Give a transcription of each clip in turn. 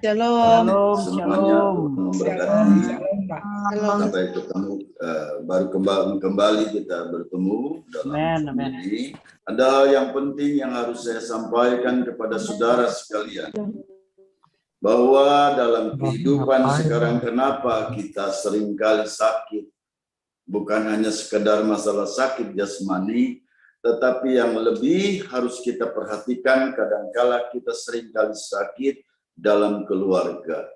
Shalom. Semuanya memberkati. Shalom. Sampai ketemu, baru kembali kita bertemu dalam ini. Ada hal yang penting yang harus saya sampaikan kepada saudara sekalian. Bahwa dalam kehidupan sekarang kenapa kita seringkali sakit. Bukan hanya sekedar masalah sakit jasmani, tetapi yang lebih harus kita perhatikan kadangkala kita seringkali sakit dalam keluarga.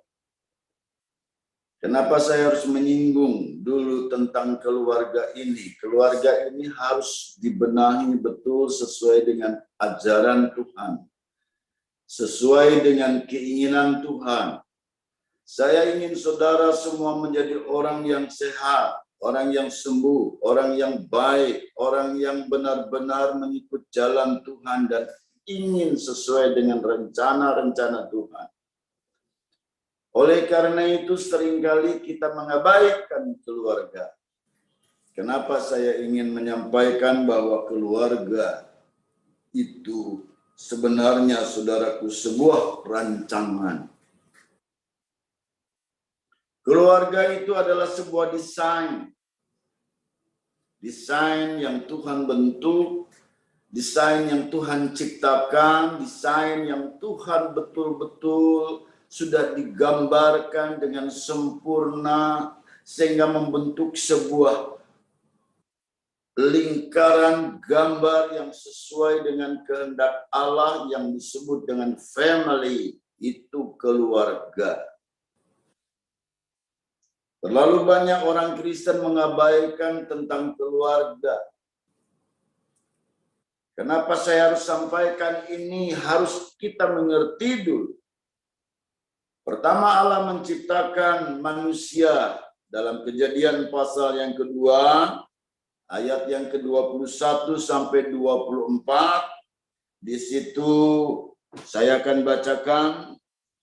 Kenapa saya harus menyinggung dulu tentang keluarga ini? Keluarga ini harus dibenahi betul sesuai dengan ajaran Tuhan. Sesuai dengan keinginan Tuhan. Saya ingin saudara semua menjadi orang yang sehat, orang yang sembuh, orang yang baik, orang yang benar-benar mengikut jalan Tuhan dan ingin sesuai dengan rencana-rencana Tuhan. Oleh karena itu seringkali kita mengabaikan keluarga. Kenapa saya ingin menyampaikan bahwa keluarga itu sebenarnya saudaraku sebuah rancangan. Keluarga itu adalah sebuah desain. Desain yang Tuhan bentuk, desain yang Tuhan ciptakan, desain yang Tuhan betul-betul sudah digambarkan dengan sempurna sehingga membentuk sebuah lingkaran gambar yang sesuai dengan kehendak Allah yang disebut dengan family, itu keluarga. Terlalu banyak orang Kristen mengabaikan tentang keluarga. Kenapa saya harus sampaikan ini? Harus kita mengerti dulu. Pertama, Allah menciptakan manusia dalam Kejadian pasal yang kedua, ayat yang ke-21 sampai 24. Di situ saya akan bacakan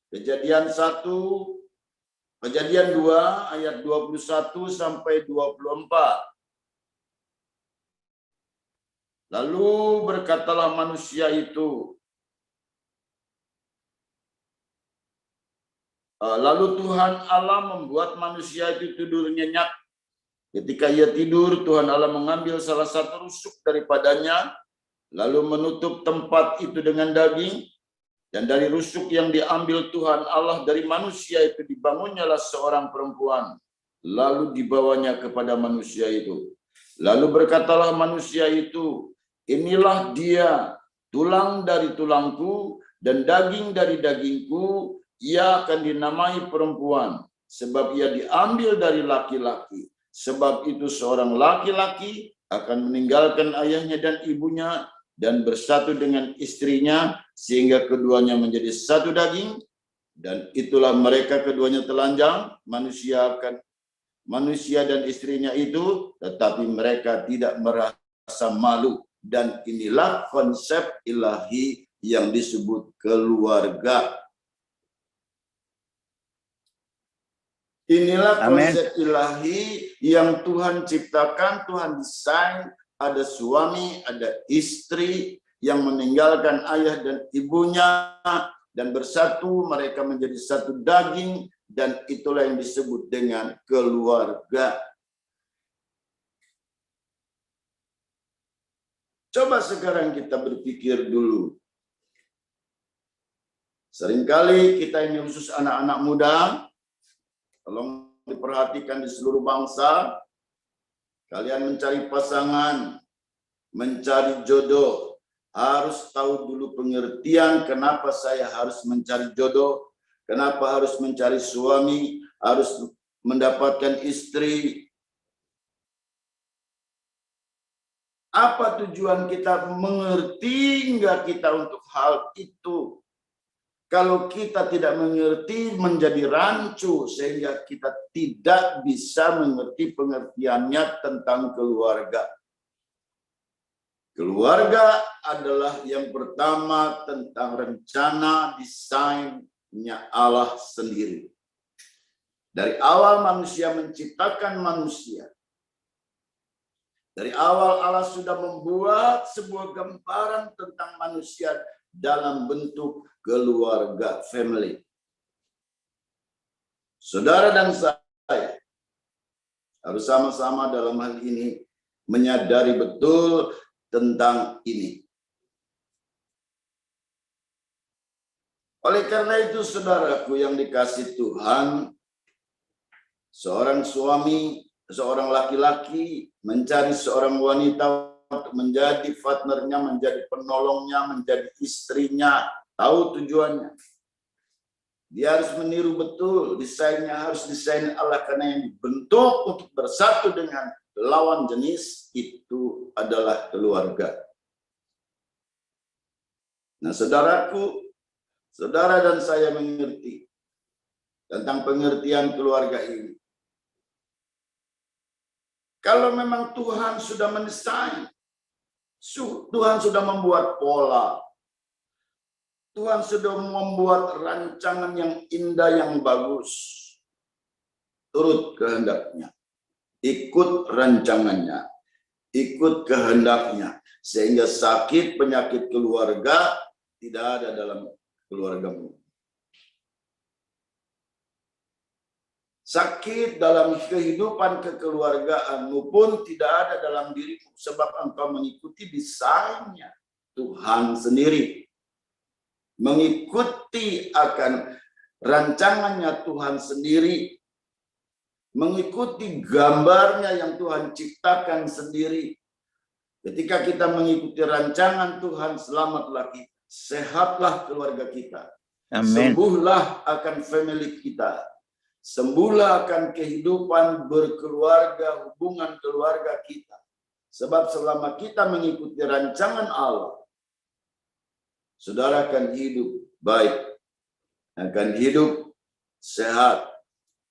Kejadian 2 ayat 21 sampai 24. Lalu berkatalah manusia itu, lalu Tuhan Allah membuat manusia itu tidur nyenyak. Ketika ia tidur, Tuhan Allah mengambil salah satu rusuk daripadanya, lalu menutup tempat itu dengan daging. Dan dari rusuk yang diambil Tuhan Allah dari manusia itu dibangunnyalah seorang perempuan. Lalu dibawanya kepada manusia itu. Lalu berkatalah manusia itu, inilah dia, tulang dari tulangku dan daging dari dagingku, ia akan dinamai perempuan. Sebab ia diambil dari laki-laki. Sebab itu seorang laki-laki akan meninggalkan ayahnya dan ibunya dan bersatu dengan istrinya sehingga keduanya menjadi satu daging, dan itulah mereka keduanya telanjang, manusia dan istrinya itu, tetapi mereka tidak merasa malu. Dan inilah konsep ilahi yang disebut keluarga. Inilah konsep ilahi yang Tuhan ciptakan, Tuhan desain. Ada suami, ada istri yang meninggalkan ayah dan ibunya dan bersatu, mereka menjadi satu daging, dan itulah yang disebut dengan keluarga. Coba sekarang kita berpikir dulu. Seringkali kita ini khusus anak-anak muda, tolong diperhatikan di seluruh bangsa, kalian mencari pasangan, mencari jodoh, harus tahu dulu pengertian kenapa saya harus mencari jodoh, kenapa harus mencari suami, harus mendapatkan istri. Apa tujuan kita, mengerti enggak kita untuk hal itu? Kalau kita tidak mengerti, menjadi rancu sehingga kita tidak bisa mengerti pengertiannya tentang keluarga. Keluarga adalah yang pertama tentang rencana desainnya Allah sendiri. Dari awal manusia menciptakan manusia. Dari awal Allah sudah membuat sebuah gambaran tentang manusia dalam bentuk keluarga, family. saudara dan saya harus sama-sama dalam hal ini menyadari betul tentang ini. Oleh karena itu, saudaraku yang dikasihi Tuhan, seorang suami, seorang laki-laki mencari seorang wanita untuk menjadi partnernya, menjadi penolongnya, menjadi istrinya, tahu tujuannya. Dia harus meniru betul, desainnya harus desain Allah, karena yang dibentuk untuk bersatu dengan lawan jenis itu adalah keluarga. Nah, saudaraku, saudara dan saya mengerti tentang pengertian keluarga ini. Kalau memang Tuhan sudah mendesain, Tuhan sudah membuat pola, Tuhan sudah membuat rancangan yang indah, yang bagus, turut kehendaknya, ikut rancangannya, ikut kehendaknya, sehingga sakit penyakit keluarga tidak ada dalam keluargamu. Sakit dalam kehidupan kekeluargaanmu pun tidak ada dalam dirimu, sebab engkau mengikuti desainnya Tuhan sendiri. Mengikuti akan rancangannya Tuhan sendiri. Mengikuti gambarnya yang Tuhan ciptakan sendiri. Ketika kita mengikuti rancangan Tuhan, selamatlah kita. Sehatlah keluarga kita. Amin. Sembuhlah akan family kita. Sembuhlah akan kehidupan berkeluarga, hubungan keluarga kita. Sebab selama kita mengikuti rancangan Allah, saudara akan hidup baik, akan hidup sehat,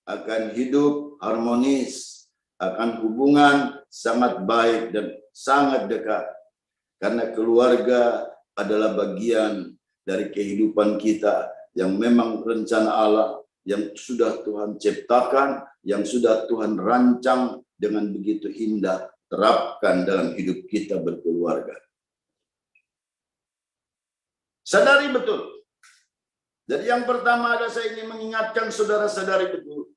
akan hidup harmonis, akan hubungan sangat baik dan sangat dekat. Karena keluarga adalah bagian dari kehidupan kita yang memang rencana Allah, yang sudah Tuhan ciptakan, yang sudah Tuhan rancang dengan begitu indah, terapkan dalam hidup kita berkeluarga. Sadari betul. Jadi yang pertama adalah saya ingin mengingatkan saudara-saudari betul.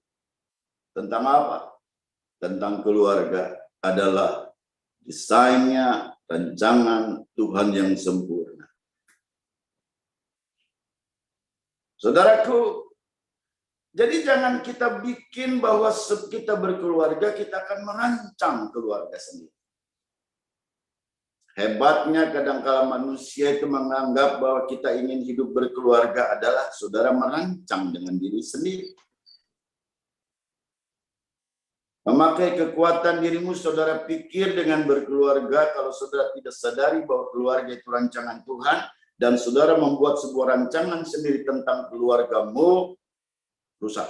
Tentang apa? Tentang keluarga adalah desainnya, rancangan Tuhan yang sempurna. Saudaraku, jadi jangan kita bikin bahwa kita berkeluarga, kita akan merancang keluarga sendiri. Hebatnya kadangkala manusia itu menganggap bahwa kita ingin hidup berkeluarga adalah saudara merancang dengan diri sendiri. Memakai kekuatan dirimu, saudara pikir dengan berkeluarga, kalau saudara tidak sadari bahwa keluarga itu rancangan Tuhan, dan saudara membuat sebuah rancangan sendiri tentang keluargamu, rusak.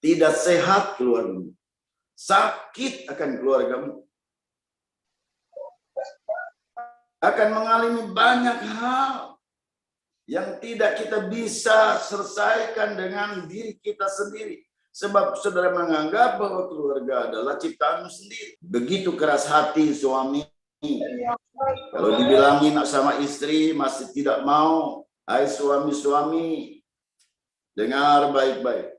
Tidak sehat keluargamu. Sakit akan keluargamu. Akan mengalami banyak hal yang tidak kita bisa selesaikan dengan diri kita sendiri. Sebab saudara menganggap bahwa keluarga adalah ciptaanmu sendiri. Begitu keras hati suami. Kalau dibilangin sama istri masih tidak mau. Hai suami-suami, dengar baik-baik.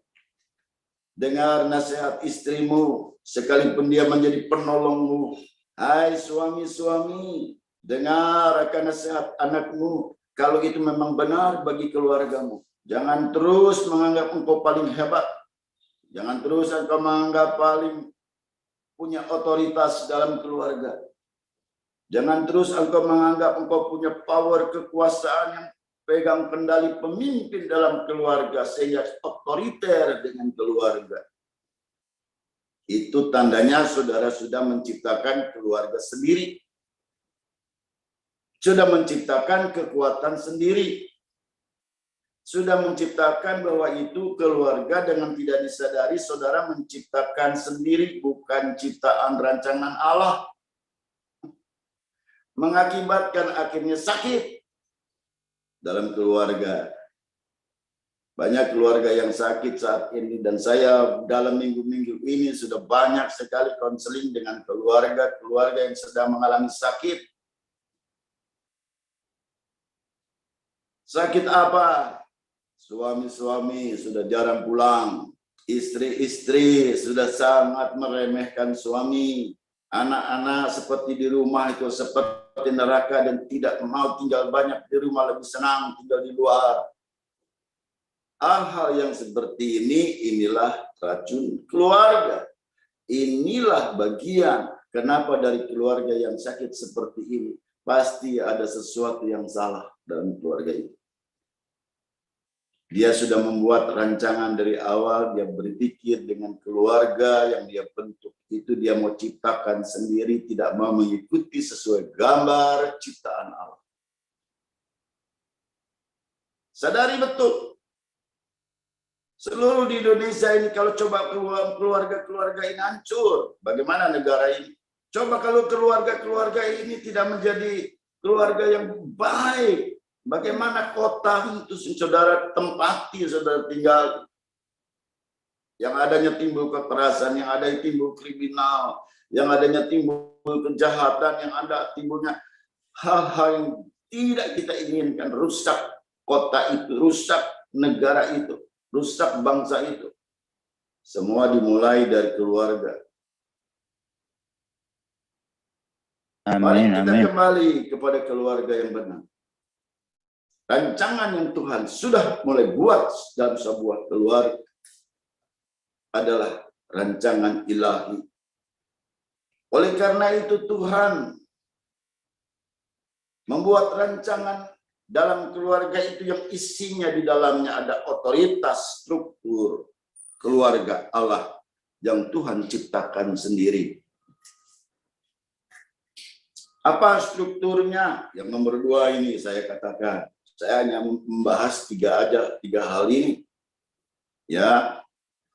Dengar nasihat istrimu, sekalipun dia menjadi penolongmu. Hai suami-suami, dengar akan nasihat anakmu. Kalau itu memang benar bagi keluargamu. Jangan terus menganggap engkau paling hebat. Jangan terus engkau menganggap paling punya otoritas dalam keluarga. Jangan terus engkau menganggap engkau punya power, kekuasaan yang pegang kendali pemimpin dalam keluarga sehingga otoriter dengan keluarga. Itu tandanya saudara sudah menciptakan keluarga sendiri. Sudah menciptakan kekuatan sendiri. Sudah menciptakan bahwa itu keluarga dengan tidak disadari saudara menciptakan sendiri, bukan ciptaan rancangan Allah. Mengakibatkan akhirnya sakit dalam keluarga. Banyak keluarga yang sakit saat ini, dan saya dalam minggu-minggu ini sudah banyak sekali konseling dengan keluarga-keluarga yang sedang mengalami sakit. Sakit apa? Suami-suami sudah jarang pulang. Istri-istri sudah sangat meremehkan suami. Anak-anak seperti di rumah itu seperti neraka dan tidak mau tinggal banyak di rumah, lebih senang tinggal di luar. Hal-hal yang seperti ini, inilah racun keluarga. Inilah bagian kenapa dari keluarga yang sakit seperti ini. Pasti ada sesuatu yang salah dalam keluarga itu. Dia sudah membuat rancangan dari awal, dia berpikir dengan keluarga yang dia bentuk. Itu dia mau ciptakan sendiri, tidak mau mengikuti sesuai gambar ciptaan Allah. Sadari betul. Seluruh di Indonesia ini kalau coba keluarga-keluarga ini hancur. Bagaimana negara ini? Coba kalau keluarga-keluarga ini tidak menjadi keluarga yang baik. Bagaimana kota itu saudara tempati, saudara tinggal. Yang adanya timbul kekerasan, yang ada timbul kriminal, yang adanya timbul kejahatan, yang ada timbulnya hal-hal yang tidak kita inginkan. Rusak kota itu, rusak negara itu, rusak bangsa itu. Semua dimulai dari keluarga. Mari kita kembali kepada keluarga yang benar. Rancangan yang Tuhan sudah mulai buat dalam sebuah keluarga adalah rancangan ilahi. Oleh karena itu Tuhan membuat rancangan dalam keluarga itu yang isinya di dalamnya ada otoritas struktur keluarga Allah yang Tuhan ciptakan sendiri. Apa strukturnya? Yang nomor 2 ini saya katakan. Saya hanya membahas tiga hal ini. Ya,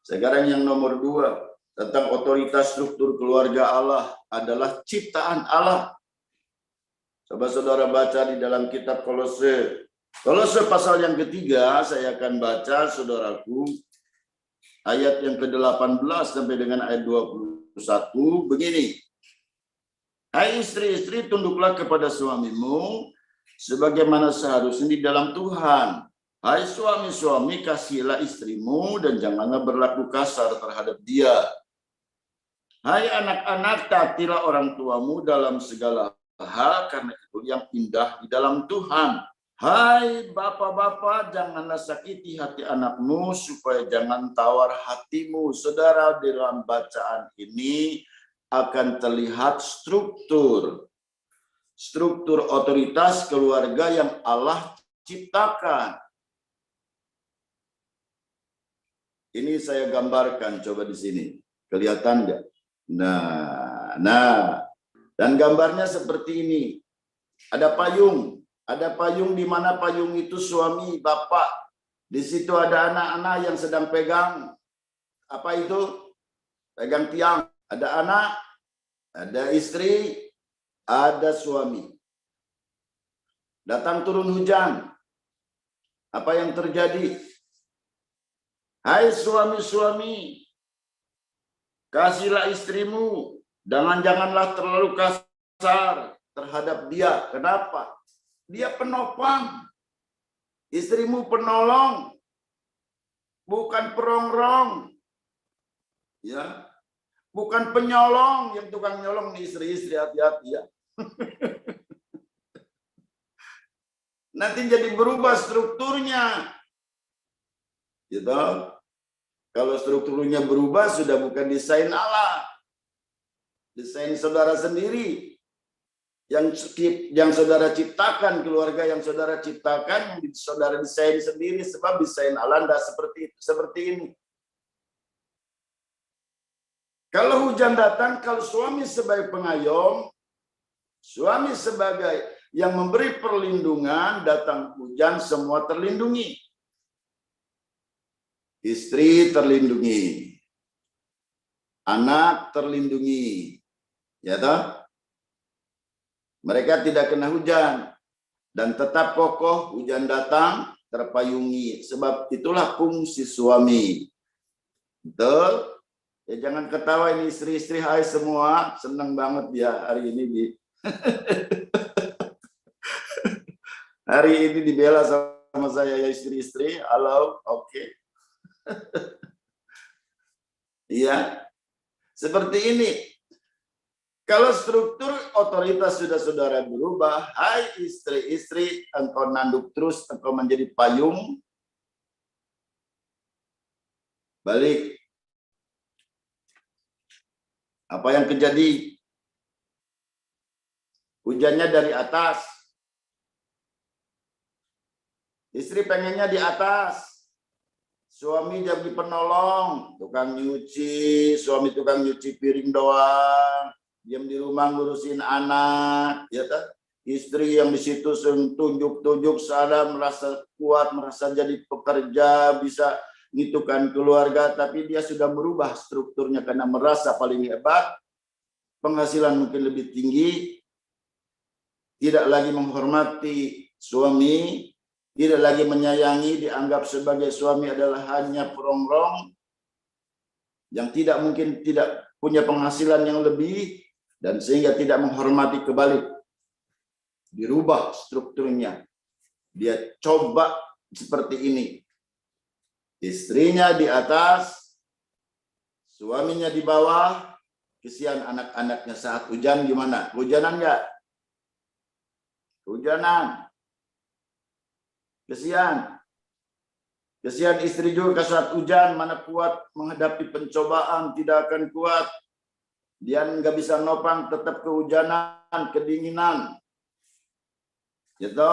sekarang yang nomor 2 tentang otoritas struktur keluarga Allah adalah ciptaan Allah. Coba saudara baca di dalam kitab Kolose. Kolose pasal yang ketiga, saya akan baca saudaraku ayat yang ke-18 sampai dengan ayat 21 begini. Hai istri-istri, tunduklah kepada suamimu sebagaimana seharusnya di dalam Tuhan. Hai suami-suami, kasihilah istrimu dan janganlah berlaku kasar terhadap dia. Hai anak-anak, taatilah orang tuamu dalam segala hal, karena itu yang indah di dalam Tuhan. Hai bapak-bapak, janganlah sakiti hati anakmu, supaya jangan tawar hatimu. Saudara, dalam bacaan ini akan terlihat struktur otoritas keluarga yang Allah ciptakan. Ini saya gambarkan, coba di sini. Kelihatan nggak? Nah, dan gambarnya seperti ini. Ada payung di mana payung itu suami, bapak. Di situ ada anak-anak yang sedang pegang apa itu? Pegang tiang. Ada anak, ada istri, ada suami. Datang turun hujan. Apa yang terjadi? Hai suami-suami, kasihlah istrimu, janganlah terlalu kasar terhadap dia. Kenapa? Dia penopang. Istrimu penolong, bukan perongrong. Ya. Bukan penyolong, yang tukang nyolong nih istri-istri, hati-hati ya. Nanti jadi berubah strukturnya. Gitu. Kalau strukturnya berubah sudah bukan desain Allah. Desain saudara sendiri. Yang saudara ciptakan, keluarga yang saudara ciptakan, yang saudara desain sendiri, sebab desain Allah tidak seperti ini. Kalau hujan datang, kalau suami sebagai pengayom, suami sebagai yang memberi perlindungan, datang hujan semua terlindungi. Istri terlindungi. Anak terlindungi. Ya toh? Mereka tidak kena hujan. Dan tetap kokoh, hujan datang, terpayungi. Sebab itulah fungsi suami. Betul? Ya jangan ketawa ini istri-istri, hai semua, senang banget dia hari ini hari ini dibela sama sama saya ya istri-istri? Halo, oke. Iya, seperti ini. Kalau struktur otoritas sudah saudara berubah, hai istri-istri, engkau nanduk terus, engkau menjadi payung, balik. Apa yang terjadi? Hujannya dari atas. Istri pengennya di atas. Suami jadi penolong, tukang nyuci, suami tukang nyuci piring doang. Diam di rumah ngurusin anak, ya kan? Istri yang di situ tunjuk-tunjuk sana merasa kuat, merasa jadi pekerja, bisa ngitukan keluarga, tapi dia sudah merubah strukturnya karena merasa paling hebat, penghasilan mungkin lebih tinggi, tidak lagi menghormati suami, tidak lagi menyayangi, dianggap sebagai suami adalah hanya perongrong yang tidak mungkin tidak punya penghasilan yang lebih, dan sehingga tidak menghormati kebalik. Dirubah strukturnya. Dia coba seperti ini. Istrinya di atas, suaminya di bawah, kesian anak-anaknya saat hujan gimana? Hujanan nggak? Hujanan. Kesian. Kesian istri juga saat hujan, mana kuat menghadapi pencobaan, tidak akan kuat. Dia nggak bisa nopang, tetap kehujanan, kedinginan. Gitu.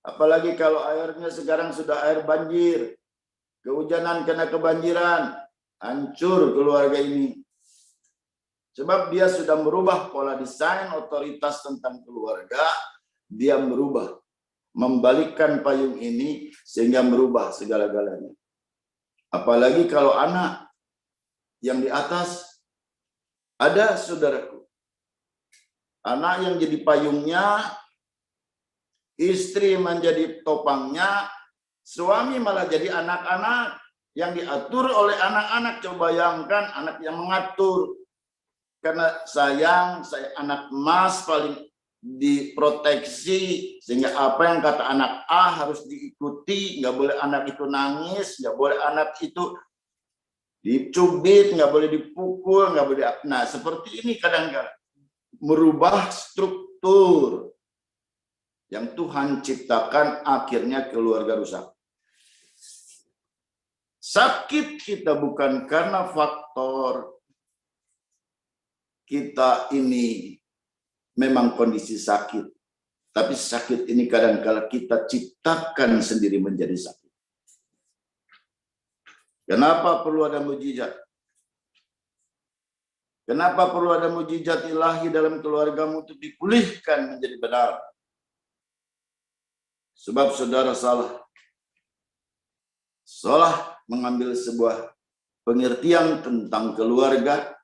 Apalagi kalau airnya sekarang sudah air banjir. Kehujanan kena kebanjiran. Hancur keluarga ini. Sebab dia sudah merubah pola desain otoritas tentang keluarga. Dia merubah. Membalikkan payung ini sehingga merubah segala-galanya. Apalagi kalau anak yang di atas ada, saudaraku. Anak yang jadi payungnya, istri menjadi topangnya, suami malah jadi anak-anak yang diatur oleh anak-anak. Coba bayangkan anak yang mengatur. Karena sayang, saya anak emas paling diproteksi, sehingga apa yang kata anak A harus diikuti, nggak boleh anak itu nangis, nggak boleh anak itu dicubit, nggak boleh dipukul, nggak boleh. Nah, seperti ini kadang-kadang merubah struktur yang Tuhan ciptakan, akhirnya keluarga rusak. Sakit kita bukan karena faktor kita ini memang kondisi sakit, tapi sakit ini kadang-kala kita ciptakan sendiri menjadi sakit. Kenapa perlu ada mujizat? Kenapa perlu ada mujizat ilahi dalam keluargamu untuk dipulihkan menjadi benar? Sebab saudara salah mengambil sebuah pengertian tentang keluarga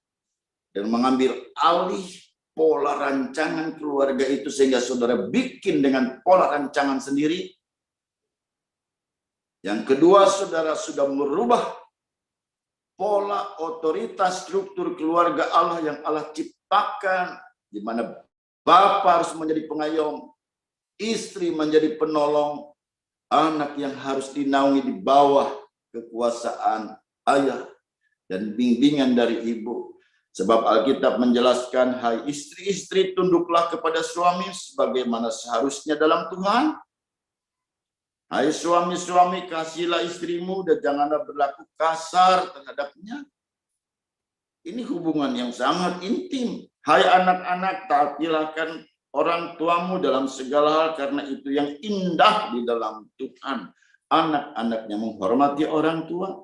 dan mengambil alih pola rancangan keluarga itu, sehingga saudara bikin dengan pola rancangan sendiri. Yang kedua, saudara sudah merubah pola otoritas struktur keluarga Allah yang Allah ciptakan, di mana Bapa harus menjadi pengayom, istri menjadi penolong, anak yang harus dinaungi di bawah kekuasaan ayah dan bimbingan dari ibu. Sebab Alkitab menjelaskan, hai istri-istri, tunduklah kepada suami sebagaimana seharusnya dalam Tuhan. Hai suami-suami, kasihilah istrimu dan janganlah berlaku kasar terhadapnya. Ini hubungan yang sangat intim. Hai anak-anak, taatilah orang tuamu dalam segala hal, karena itu yang indah di dalam Tuhan. Anak-anaknya menghormati orang tua.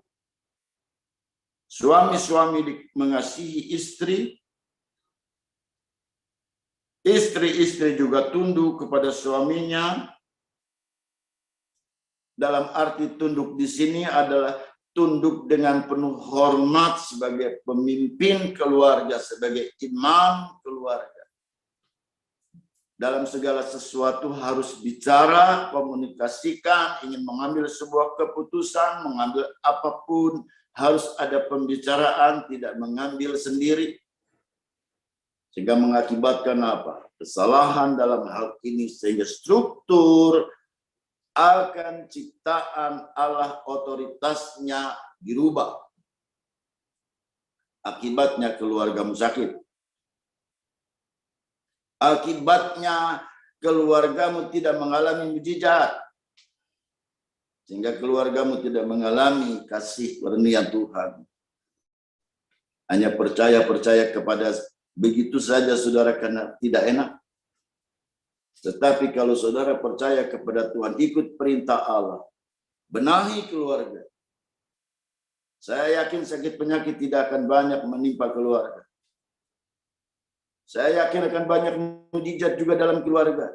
Suami-suami mengasihi istri. Istri-istri juga tunduk kepada suaminya. Dalam arti tunduk di sini adalah tunduk dengan penuh hormat sebagai pemimpin keluarga, sebagai imam keluarga. Dalam segala sesuatu harus bicara, komunikasikan, ingin mengambil sebuah keputusan, mengambil apapun, harus ada pembicaraan, tidak mengambil sendiri. Sehingga mengakibatkan apa? Kesalahan dalam hal ini, sehingga struktur akan ciptaan Allah, otoritasnya dirubah. Akibatnya keluargamu sakit. Akibatnya keluargamu tidak mengalami mujizat. Sehingga keluargamu tidak mengalami kasih karunia Tuhan. Hanya percaya kepada begitu saja saudara karena tidak enak. Tetapi kalau saudara percaya kepada Tuhan, ikut perintah Allah, benahi keluarga. Saya yakin sakit penyakit tidak akan banyak menimpa keluarga. Saya yakin akan banyak mujizat juga dalam keluarga.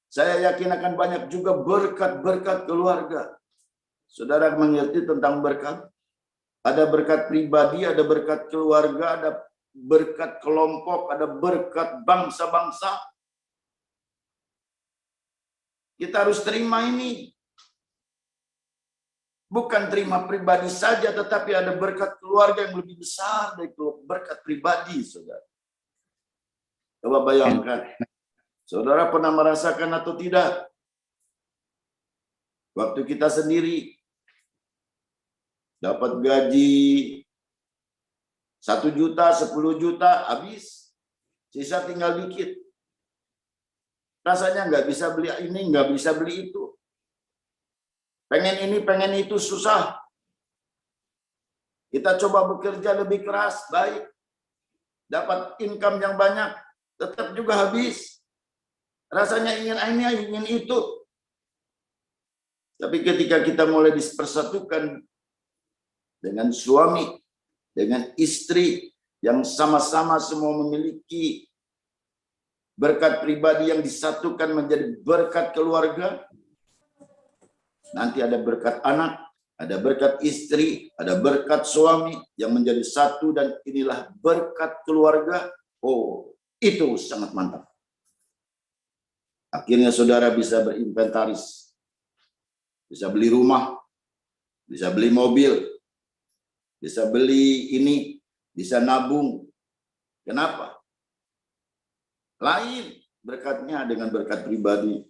Saya yakin akan banyak juga berkat-berkat keluarga. Saudara mengerti tentang berkat? Ada berkat pribadi, ada berkat keluarga, ada berkat kelompok, ada berkat bangsa-bangsa. Kita harus terima ini. Bukan terima pribadi saja, tetapi ada berkat keluarga yang lebih besar dari berkat pribadi, saudara. Coba bayangkan. Saudara pernah merasakan atau tidak? Waktu kita sendiri dapat gaji 1 juta, 10 juta, habis. Sisa tinggal dikit. Rasanya nggak bisa beli ini, nggak bisa beli itu. Pengen ini, pengen itu, susah. Kita coba bekerja lebih keras, baik. Dapat income yang banyak, tetap juga habis. Rasanya ingin ini, ingin itu. Tapi ketika kita mulai dipersatukan dengan suami, dengan istri yang sama-sama semua memiliki berkat pribadi yang disatukan menjadi berkat keluarga, nanti ada berkat anak, ada berkat istri, ada berkat suami yang menjadi satu, dan inilah berkat keluarga. Oh, itu sangat mantap. Akhirnya saudara bisa berinventaris, bisa beli rumah, bisa beli mobil, bisa beli ini, bisa nabung. Kenapa? Lain berkatnya dengan berkat pribadi.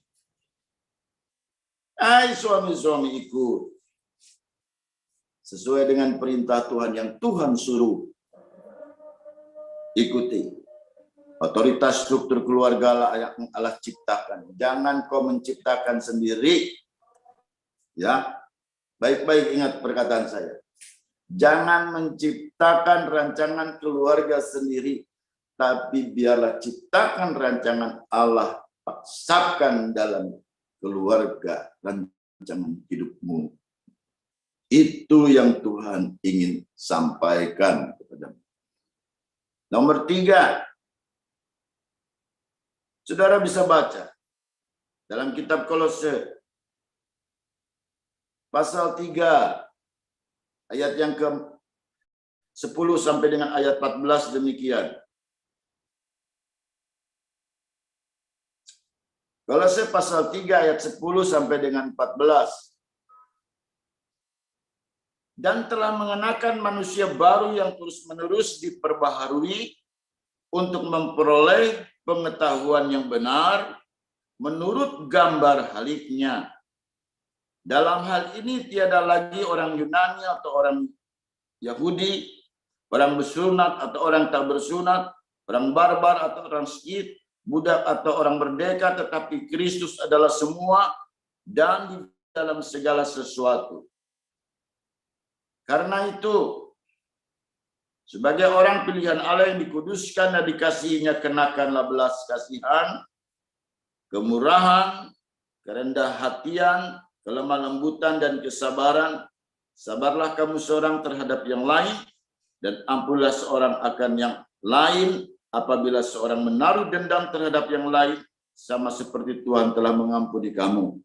Hai suami-suami, ikut sesuai dengan perintah Tuhan yang Tuhan suruh. Ikuti. Otoritas struktur keluarga yang Allah ciptakan. Jangan kau menciptakan sendiri. Ya, baik-baik ingat perkataan saya. Jangan menciptakan rancangan keluarga sendiri, tapi biarlah ciptakan rancangan Allah, paksakan dalam keluarga, rancangan hidupmu. Itu yang Tuhan ingin sampaikan kepadamu. Nomor 3, saudara bisa baca dalam kitab Kolose pasal 3 ayat yang ke-10 sampai dengan ayat 14 demikian. Kolose pasal 3 ayat 10 sampai dengan 14. Dan telah mengenakan manusia baru yang terus-menerus diperbaharui untuk memperoleh pengetahuan yang benar menurut gambar haliknya. Dalam hal ini tiada lagi orang Yunani atau orang Yahudi, orang bersunat atau orang tak bersunat, orang barbar atau orang Skit, budak atau orang merdeka, tetapi Kristus adalah semua dan di dalam segala sesuatu. Karena itu, sebagai orang pilihan Allah yang dikuduskan dan dikasihinya, kenakanlah belas kasihan, kemurahan, kerendah hatian, kelemah lembutan, dan kesabaran. Sabarlah kamu seorang terhadap yang lain, dan ampunilah seorang akan yang lain. Apabila seorang menaruh dendam terhadap yang lain, sama seperti Tuhan telah mengampuni kamu,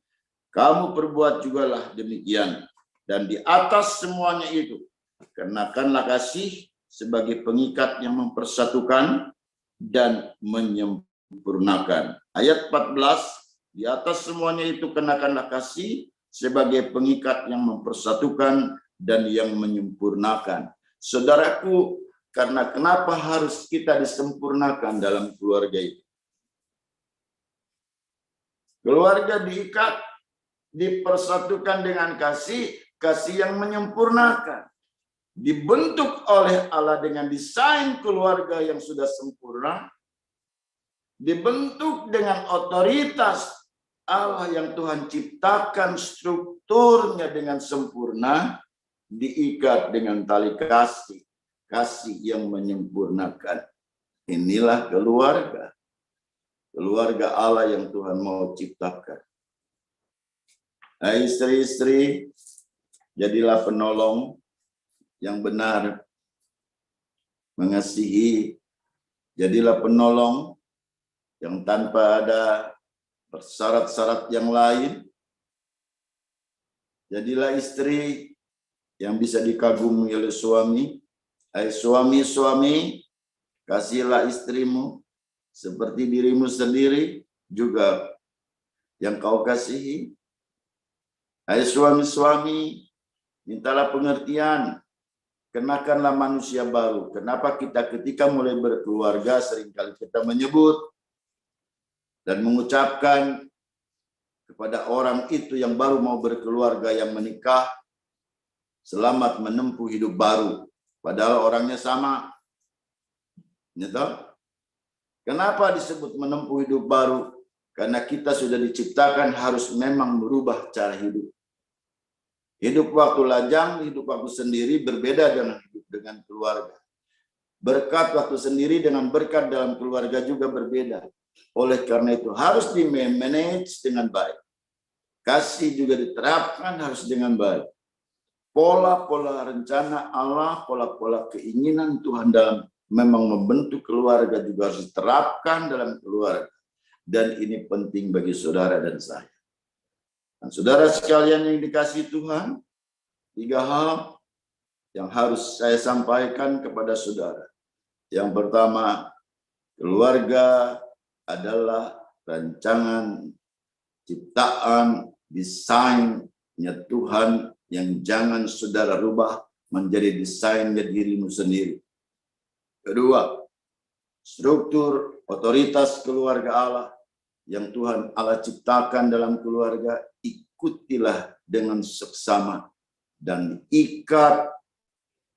kamu perbuat jugalah demikian. Dan di atas semuanya itu, kenakanlah kasih sebagai pengikat yang mempersatukan dan menyempurnakan. Ayat 14, di atas semuanya itu kenakanlah kasih sebagai pengikat yang mempersatukan dan yang menyempurnakan. Saudaraku, karena kenapa harus kita disempurnakan dalam keluarga itu? Keluarga diikat dipersatukan dengan kasih, kasih yang menyempurnakan. Dibentuk oleh Allah dengan desain keluarga yang sudah sempurna, dibentuk dengan otoritas Allah yang Tuhan ciptakan strukturnya dengan sempurna, diikat dengan tali kasih, kasih yang menyempurnakan. Inilah keluarga, keluarga Allah yang Tuhan mau ciptakan. Hai istri-istri, jadilah penolong yang benar, mengasihi, jadilah penolong yang tanpa ada syarat-syarat yang lain. Jadilah istri yang bisa dikagumi oleh suami. Hai suami-suami, kasihilah istrimu seperti dirimu sendiri juga yang kau kasihi. Hai suami-suami, mintalah pengertian. Kenakanlah manusia baru. Kenapa kita ketika mulai berkeluarga seringkali kita menyebut dan mengucapkan kepada orang itu yang baru mau berkeluarga, yang menikah, selamat menempuh hidup baru. Padahal orangnya sama. Kenapa disebut menempuh hidup baru? Karena kita sudah diciptakan harus memang berubah cara hidup. Hidup waktu lajang, hidup waktu sendiri berbeda dengan hidup dengan keluarga. Berkat waktu sendiri dengan berkat dalam keluarga juga berbeda. Oleh karena itu harus di-manage dengan baik. Kasih juga diterapkan harus dengan baik. Pola-pola rencana Allah, pola-pola keinginan Tuhan dalam memang membentuk keluarga juga harus diterapkan dalam keluarga. Dan ini penting bagi saudara dan saya. Dan saudara sekalian yang dikasihi Tuhan, 3 hal yang harus saya sampaikan kepada saudara. Yang pertama, keluarga adalah rancangan, ciptaan, desainnya Tuhan yang jangan saudara rubah menjadi desainnya dirimu sendiri. Kedua, struktur otoritas keluarga Allah yang Tuhan Allah ciptakan dalam keluarga, ikutilah dengan seksama dan ikat.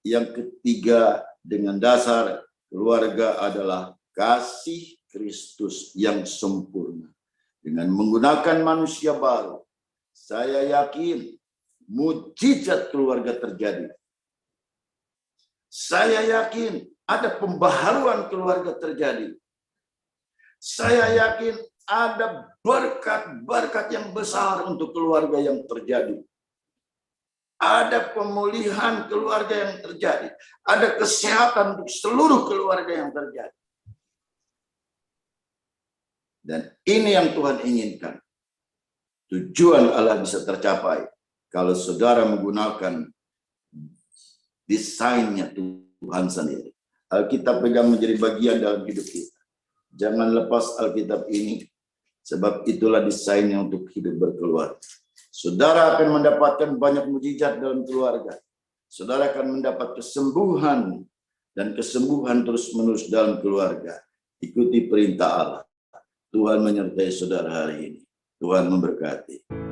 Yang ketiga, dengan dasar keluarga adalah kasih Kristus yang sempurna. Dengan menggunakan manusia baru, saya yakin mujizat keluarga terjadi. Saya yakin ada pembaharuan keluarga terjadi. Saya yakin ada berkat-berkat yang besar untuk keluarga yang terjadi. Ada pemulihan keluarga yang terjadi. Ada kesehatan untuk seluruh keluarga yang terjadi. Dan ini yang Tuhan inginkan. Tujuan Allah bisa tercapai kalau saudara menggunakan desainnya Tuhan sendiri. Alkitab pegang menjadi bagian dalam hidup kita. Jangan lepas Alkitab ini, sebab itulah desainnya untuk hidup berkeluarga. Saudara akan mendapatkan banyak mujizat dalam keluarga. Saudara akan mendapat kesembuhan dan kesembuhan terus-menerus dalam keluarga. Ikuti perintah Allah. Tuhan menyertai saudara hari ini. Tuhan memberkati.